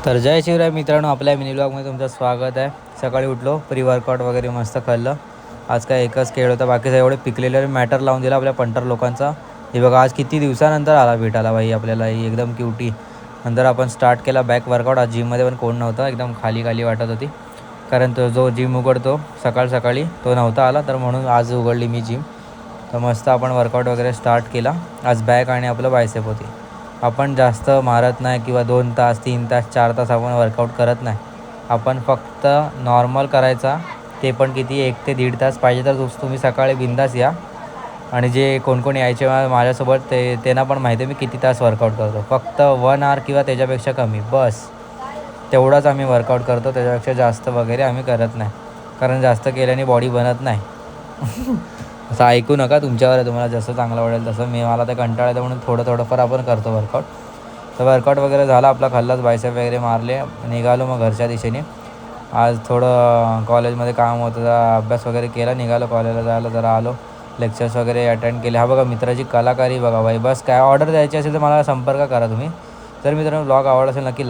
तर जय शिवराय मित्रांनो, आपल्या मिनी ब्लॉगमध्ये तुमचं स्वागत आहे. सकाळी उठलो, प्री वर्कआउट वगैरे मस्त खाल्लं. आज काय एकच खेळ होता, बाकीचं एवढे पिकलेले मॅटर लावून दिला आपल्या पंटर लोकांचा. हे बघा, आज किती दिवसानंतर आला भेटायला बाई आपल्याला, ही एकदम क्युटी. नंतर आपण स्टार्ट केला बॅक वर्कआउट. आज जिममध्ये पण कोण नव्हतं, एकदम खाली खाली वाटत होती, कारण तो जो जिम उघडतो सकाळी तो नव्हता आला, तर म्हणून आज उघडली मी जिम. तर मस्त आपण वर्कआउट वगैरे स्टार्ट केला. आज बॅक आणि आपलं बायसेप होती. आपण जास्त मारत नाही किंवा 2 तास 3 तास 4 तास आपण वर्कआउट करत नाही. आपण फक्त नॉर्मल करायचा, ते पण किती 1 ते 1.5 तास. पाहिजे तर तुम्ही सकाळी बिंदास या. आणि जे कोण यायचे माझ्यासोबत त्यांना पण माहिती आहे मी किती तास वर्कआउट करतो. फक्त 1 आवर किंवा त्याच्यापेक्षा कमी, बस तेवढाच आम्ही वर्कआउट करतो. त्याच्यापेक्षा जास्त वगैरे आम्ही करत नाही, कारण जास्त केल्याने बॉडी बनत नाही. असं ऐकू नका, तुमच्यावर आहे, तुम्हाला जसं चांगलं वाटेल तसं. मला तर कंटाळा येतं म्हणून थोडंफार आपण करतो वर्कआउट. तर वर्कआउट वगैरे झाला आपला, खाल्लाच, बायसेप वगैरे मारले, निघालो मग घरच्या दिशेने. आज थोडं कॉलेजमध्ये काम होतं, जरा अभ्यास वगैरे केला, निघालो कॉलेजला जायला. जरा आलो, लेक्चर्स वगैरे अटेंड केले. हा बघा मित्राची कलाकारी बघा बाई. बस काय ऑर्डर द्यायची असेल तर मला संपर्क करा तुम्ही. जर मित्रांनो ब्लॉग आवडला असेल नक्की